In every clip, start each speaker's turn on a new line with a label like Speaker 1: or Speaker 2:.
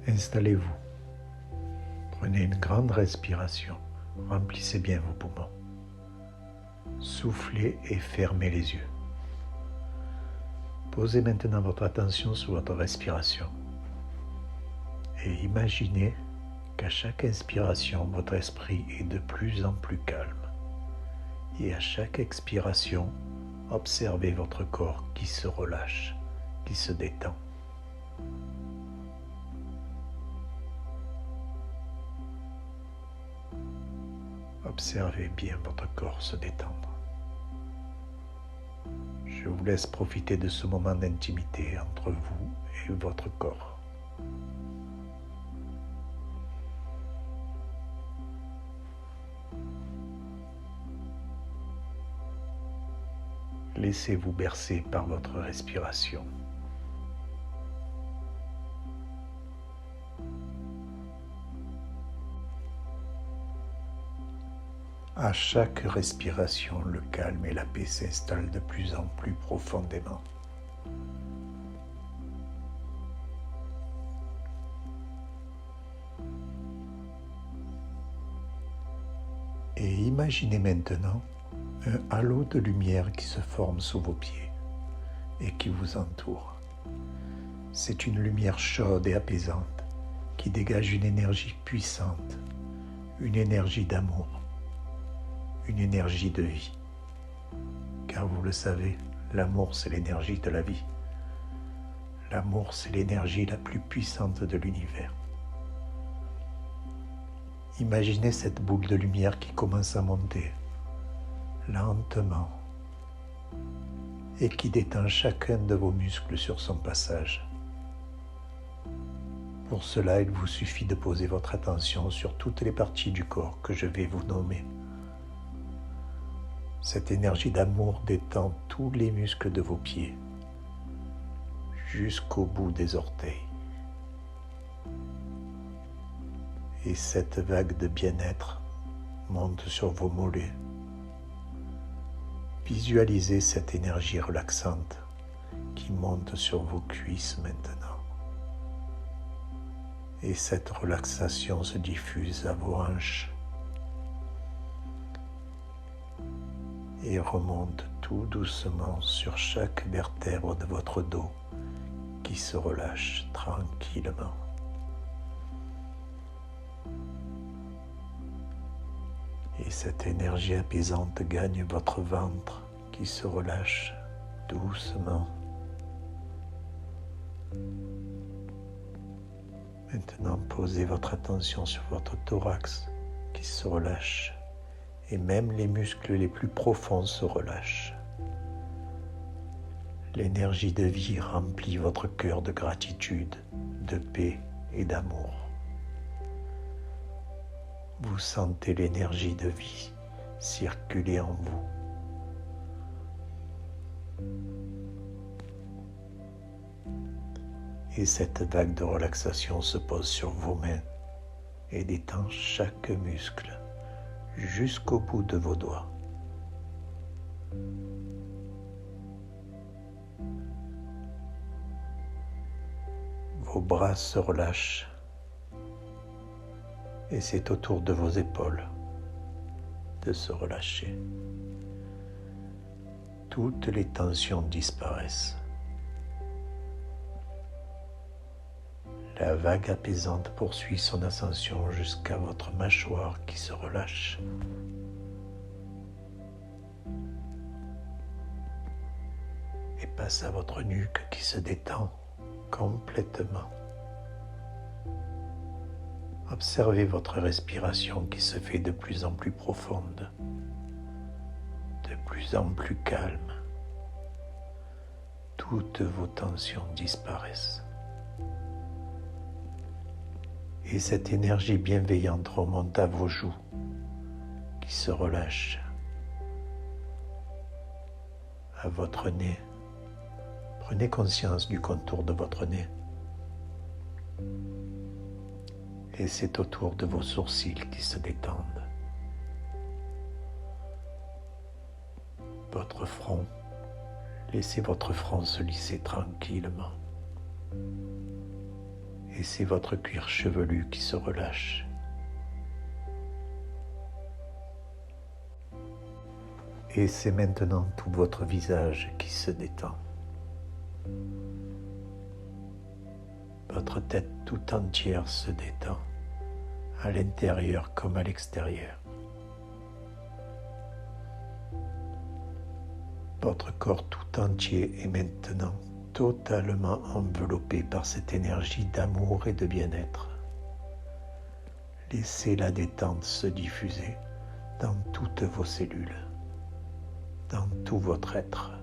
Speaker 1: Installez-vous. Prenez une grande respiration. Remplissez bien vos poumons. Soufflez et fermez les yeux. Posez maintenant votre attention sur votre respiration. Et imaginez qu'à chaque inspiration, votre esprit est de plus en plus calme. Et à chaque expiration, observez votre corps qui se relâche, qui se détend. Observez bien votre corps se détendre. Je vous laisse profiter de ce moment d'intimité entre vous et votre corps. Laissez-vous bercer par votre respiration. À chaque respiration, le calme et la paix s'installent de plus en plus profondément. Et imaginez maintenant un halo de lumière qui se forme sous vos pieds et qui vous entoure. C'est une lumière chaude et apaisante qui dégage une énergie puissante, une énergie d'amour, une énergie de vie. Car vous le savez, l'amour c'est l'énergie de la vie. L'amour c'est l'énergie la plus puissante de l'univers. Imaginez cette boule de lumière qui commence à monter lentement et qui détend chacun de vos muscles sur son passage. Pour cela, il vous suffit de poser votre attention sur toutes les parties du corps que je vais vous nommer. Cette énergie d'amour détend tous les muscles de vos pieds jusqu'au bout des orteils. Et cette vague de bien-être monte sur vos mollets. Visualisez cette énergie relaxante qui monte sur vos cuisses maintenant. Et cette relaxation se diffuse à vos hanches et remonte tout doucement sur chaque vertèbre de votre dos qui se relâche tranquillement. Et cette énergie apaisante gagne votre ventre qui se relâche doucement. Maintenant, posez votre attention sur votre thorax qui se relâche et même les muscles les plus profonds se relâchent. L'énergie de vie remplit votre cœur de gratitude, de paix et d'amour. Vous sentez l'énergie de vie circuler en vous. Et cette vague de relaxation se pose sur vos mains et détend chaque muscle jusqu'au bout de vos doigts. Vos bras se relâchent et c'est au tour de vos épaules de se relâcher. Toutes les tensions disparaissent. La vague apaisante poursuit son ascension jusqu'à votre mâchoire qui se relâche. Et passe à votre nuque qui se détend complètement. Observez votre respiration qui se fait de plus en plus profonde, de plus en plus calme. Toutes vos tensions disparaissent. Et cette énergie bienveillante remonte à vos joues qui se relâchent, à votre nez. Prenez conscience du contour de votre nez. Et c'est autour de vos sourcils qui se détendent. Votre front, Laissez votre front se lisser tranquillement. Et c'est votre cuir chevelu qui se relâche. Et c'est maintenant tout votre visage qui se détend. Votre tête tout entière se détend, à l'intérieur comme à l'extérieur. Votre corps tout entier est maintenant totalement enveloppé par cette énergie d'amour et de bien-être. Laissez la détente se diffuser dans toutes vos cellules, dans tout votre être.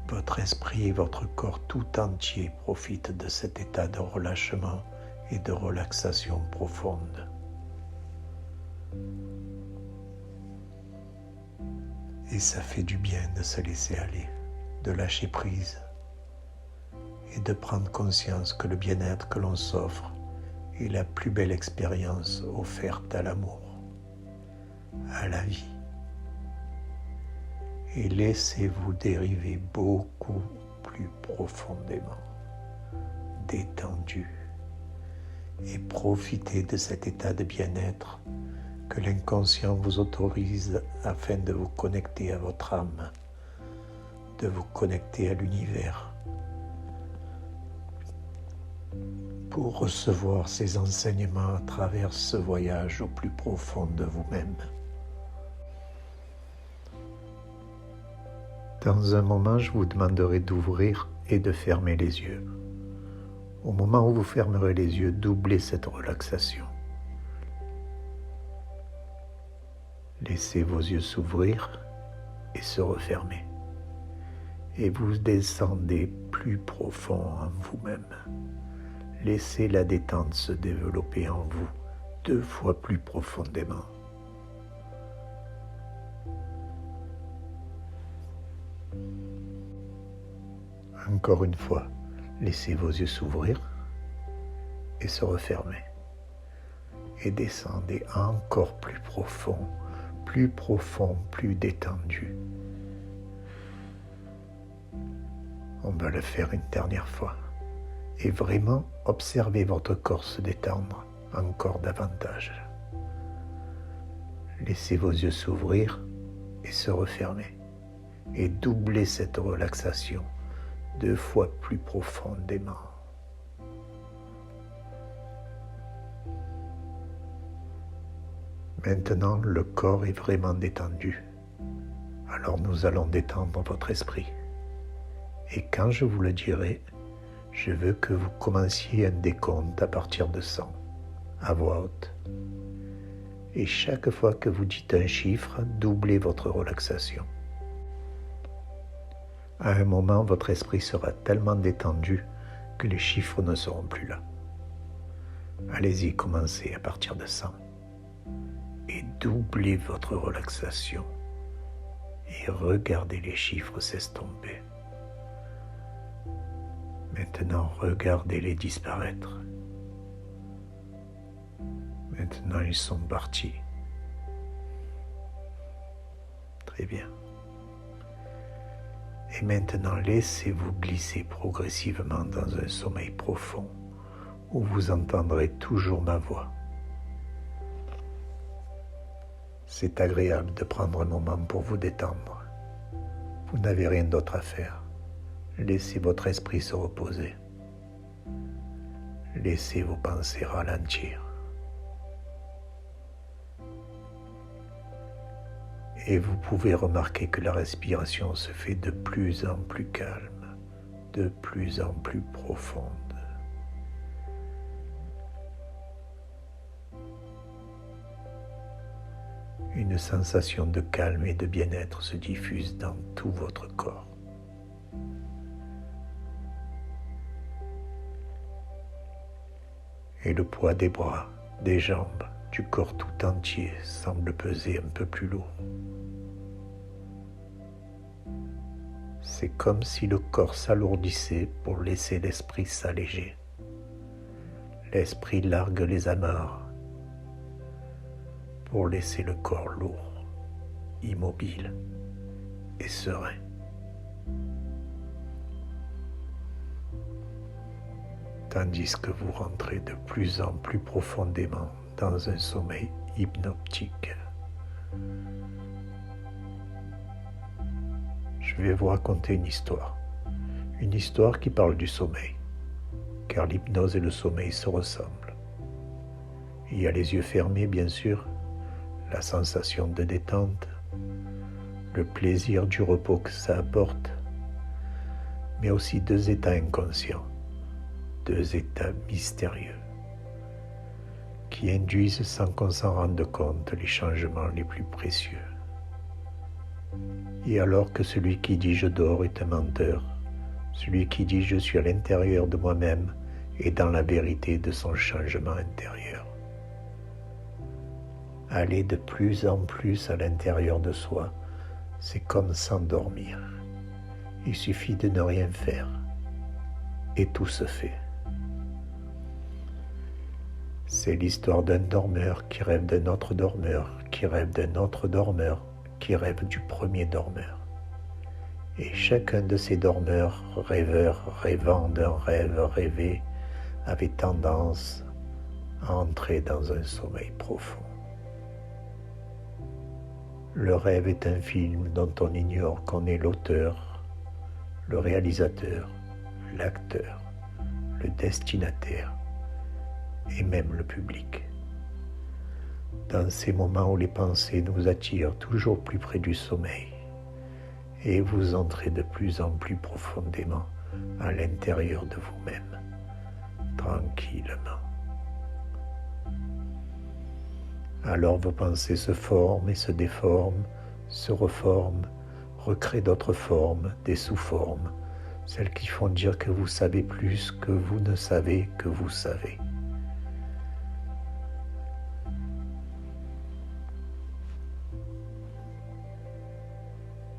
Speaker 1: Votre esprit et votre corps tout entier profitent de cet état de relâchement et de relaxation profonde. Et ça fait du bien de se laisser aller, de lâcher prise et de prendre conscience que le bien-être que l'on s'offre est la plus belle expérience offerte à l'amour, à la vie. Et laissez-vous dériver beaucoup plus profondément, détendu, et profitez de cet état de bien-être que l'inconscient vous autorise afin de vous connecter à votre âme, de vous connecter à l'univers, pour recevoir ces enseignements à travers ce voyage au plus profond de vous-même. Dans un moment, je vous demanderai d'ouvrir et de fermer les yeux. Au moment où vous fermerez les yeux, doublez cette relaxation. Laissez vos yeux s'ouvrir et se refermer. Et vous descendez plus profond en vous-même. Laissez la détente se développer en vous 2 fois plus profondément. Encore une fois, laissez vos yeux s'ouvrir et se refermer. Et descendez encore plus profond, plus détendu. On va le faire une dernière fois. Et vraiment, observez votre corps se détendre encore davantage. Laissez vos yeux s'ouvrir et se refermer. Et doublez cette relaxation 2 fois plus profondément. Maintenant, le corps est vraiment détendu. Alors nous allons détendre votre esprit. Et quand je vous le dirai, je veux que vous commenciez un décompte à partir de 100, à voix haute. Et chaque fois que vous dites un chiffre, doublez votre relaxation. À un moment, votre esprit sera tellement détendu que les chiffres ne seront plus là. Allez-y, commencez à partir de 100. Et doublez votre relaxation. Et regardez les chiffres s'estomper. Maintenant, regardez-les disparaître. Maintenant, ils sont partis. Très bien. Et maintenant, laissez-vous glisser progressivement dans un sommeil profond où vous entendrez toujours ma voix. C'est agréable de prendre un moment pour vous détendre. Vous n'avez rien d'autre à faire. Laissez votre esprit se reposer. Laissez vos pensées ralentir. Et vous pouvez remarquer que la respiration se fait de plus en plus calme, de plus en plus profonde. Une sensation de calme et de bien-être se diffuse dans tout votre corps. Et le poids des bras, des jambes, du corps tout entier semble peser un peu plus lourd. C'est comme si le corps s'alourdissait pour laisser l'esprit s'alléger. L'esprit largue les amarres pour laisser le corps lourd, immobile, et serein. Tandis que vous rentrez de plus en plus profondément dans un sommeil hypnotique. Je vais vous raconter une histoire qui parle du sommeil, car l'hypnose et le sommeil se ressemblent. Il y a les yeux fermés, bien sûr, la sensation de détente, le plaisir du repos que ça apporte, mais aussi deux états inconscients, deux états mystérieux, qui induisent sans qu'on s'en rende compte les changements les plus précieux. Et alors que celui qui dit je dors est un menteur, celui qui dit je suis à l'intérieur de moi-même est dans la vérité de son changement intérieur. Aller de plus en plus à l'intérieur de soi, c'est comme s'endormir. Il suffit de ne rien faire et tout se fait. C'est l'histoire d'un dormeur qui rêve d'un autre dormeur, qui rêve d'un autre dormeur, qui rêve du premier dormeur. Et chacun de ces dormeurs, rêveurs, rêvant d'un rêve rêvé, avait tendance à entrer dans un sommeil profond. Le rêve est un film dont on ignore qu'on est l'auteur, le réalisateur, l'acteur, le destinataire et même le public. Dans ces moments où les pensées nous attirent toujours plus près du sommeil et vous entrez de plus en plus profondément à l'intérieur de vous-même, tranquillement. Alors vos pensées se forment et se déforment, se reforment, recréent d'autres formes, des sous-formes, celles qui font dire que vous savez plus que vous ne savez que vous savez.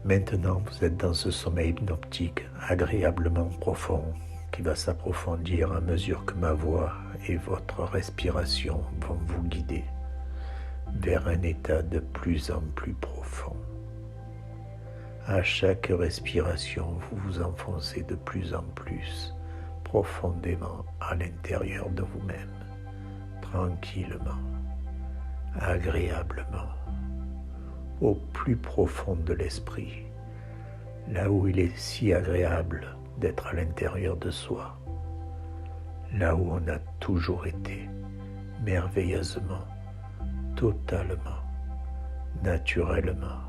Speaker 1: Maintenant, vous êtes dans ce sommeil hypnotique agréablement profond qui va s'approfondir à mesure que ma voix et votre respiration vont vous guider vers un état de plus en plus profond. À chaque respiration, vous vous enfoncez de plus en plus profondément à l'intérieur de vous-même, tranquillement, agréablement, au plus profond de l'esprit, là où il est si agréable d'être à l'intérieur de soi, là où on a toujours été, merveilleusement, totalement, naturellement.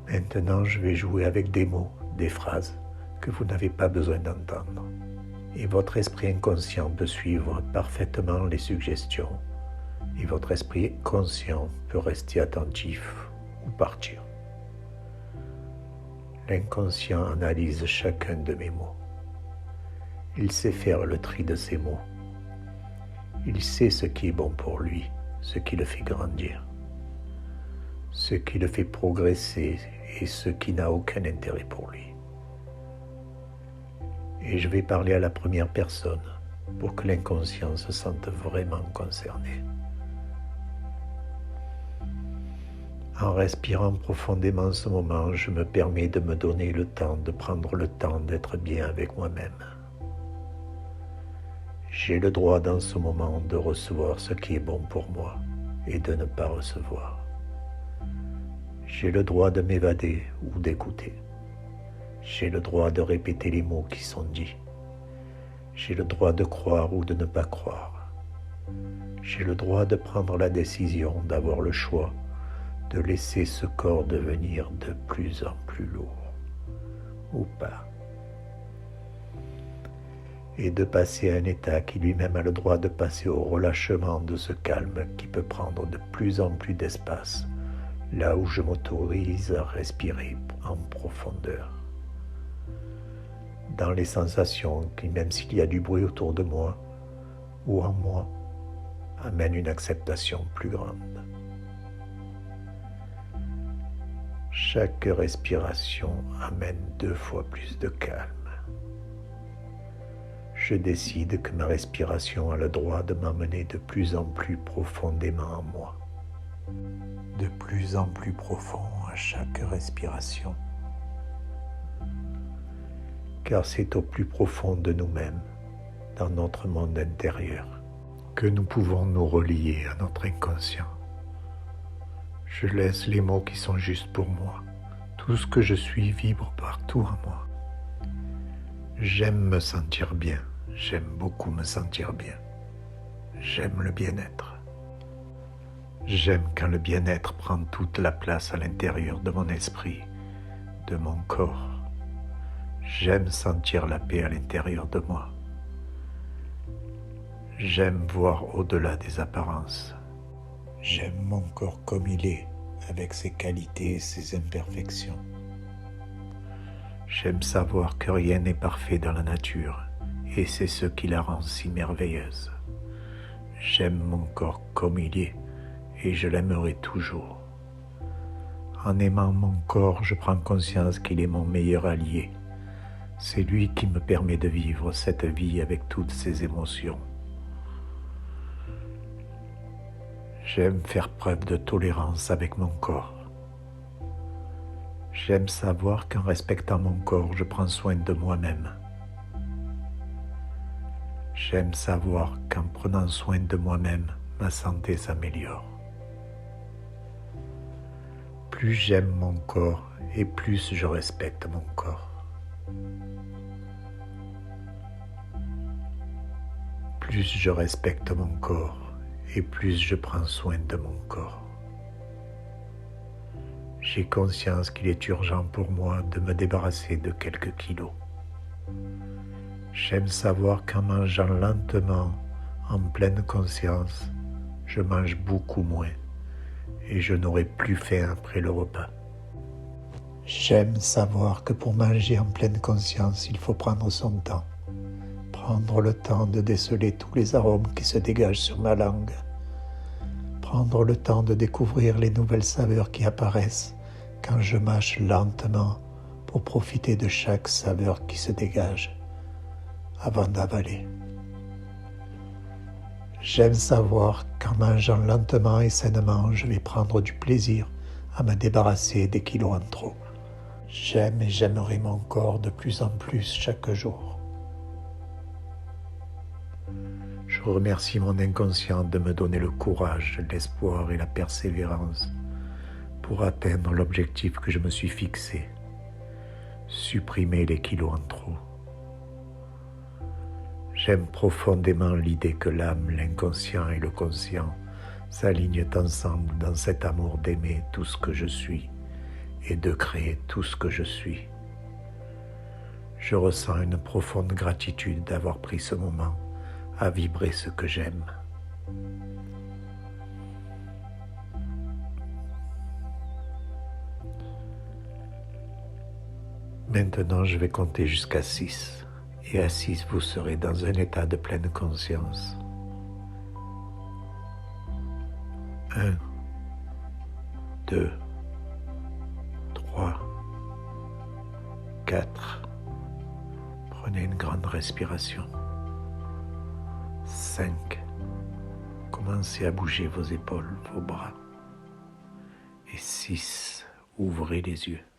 Speaker 1: Maintenant, je vais jouer avec des mots, des phrases que vous n'avez pas besoin d'entendre. Et votre esprit inconscient peut suivre parfaitement les suggestions. Et votre esprit conscient peut rester attentif ou partir. L'inconscient analyse chacun de mes mots. Il sait faire le tri de ses mots. Il sait ce qui est bon pour lui, ce qui le fait grandir, ce qui le fait progresser et ce qui n'a aucun intérêt pour lui. Et je vais parler à la première personne pour que l'inconscient se sente vraiment concerné. En respirant profondément ce moment, je me permets de me donner le temps, de prendre le temps d'être bien avec moi-même. J'ai le droit dans ce moment de recevoir ce qui est bon pour moi et de ne pas recevoir. J'ai le droit de m'évader ou d'écouter. J'ai le droit de répéter les mots qui sont dits. J'ai le droit de croire ou de ne pas croire. J'ai le droit de prendre la décision, d'avoir le choix, de laisser ce corps devenir de plus en plus lourd, ou pas. Et de passer à un état qui lui-même a le droit de passer au relâchement de ce calme qui peut prendre de plus en plus d'espace, là où je m'autorise à respirer en profondeur. Dans les sensations qui, même s'il y a du bruit autour de moi ou en moi, amènent une acceptation plus grande. Chaque respiration amène 2 fois plus de calme. Je décide que ma respiration a le droit de m'emmener de plus en plus profondément en moi. de plus en plus profond à chaque respiration. Car c'est au plus profond de nous-mêmes, dans notre monde intérieur, que nous pouvons nous relier à notre inconscient. Je laisse les mots qui sont justes pour moi. Tout ce que je suis vibre partout en moi. J'aime me sentir bien. J'aime beaucoup me sentir bien. J'aime le bien-être. J'aime quand le bien-être prend toute la place à l'intérieur de mon esprit, de mon corps. J'aime sentir la paix à l'intérieur de moi. J'aime voir au-delà des apparences. J'aime mon corps comme il est, avec ses qualités et ses imperfections. J'aime savoir que rien n'est parfait dans la nature, et c'est ce qui la rend si merveilleuse. J'aime mon corps comme il est, et je l'aimerai toujours. En aimant mon corps, je prends conscience qu'il est mon meilleur allié. C'est lui qui me permet de vivre cette vie avec toutes ses émotions. J'aime faire preuve de tolérance avec mon corps. J'aime savoir qu'en respectant mon corps, je prends soin de moi-même. J'aime savoir qu'en prenant soin de moi-même, ma santé s'améliore. Plus j'aime mon corps et plus je respecte mon corps. Plus je respecte mon corps et plus je prends soin de mon corps. J'ai conscience qu'il est urgent pour moi de me débarrasser de quelques kilos. J'aime savoir qu'en mangeant lentement, en pleine conscience, je mange beaucoup moins et je n'aurai plus faim après le repas. J'aime savoir que pour manger en pleine conscience, il faut prendre son temps. Prendre le temps de déceler tous les arômes qui se dégagent sur ma langue. Prendre le temps de découvrir les nouvelles saveurs qui apparaissent quand je mâche lentement pour profiter de chaque saveur qui se dégage avant d'avaler. J'aime savoir qu'en mangeant lentement et sainement, je vais prendre du plaisir à me débarrasser des kilos en trop. J'aime et j'aimerai mon corps de plus en plus chaque jour. Je remercie mon inconscient de me donner le courage, l'espoir et la persévérance pour atteindre l'objectif que je me suis fixé, supprimer les kilos en trop. J'aime profondément l'idée que l'âme, l'inconscient et le conscient s'alignent ensemble dans cet amour d'aimer tout ce que je suis et de créer tout ce que je suis. Je ressens une profonde gratitude d'avoir pris ce moment à vibrer ce que j'aime. Maintenant, je vais compter jusqu'à 6. Et à 6, vous serez dans un état de pleine conscience. 1, 2, 3, 4. Prenez une grande respiration. 5. Commencez à bouger vos épaules, vos bras. Et 6. Ouvrez les yeux.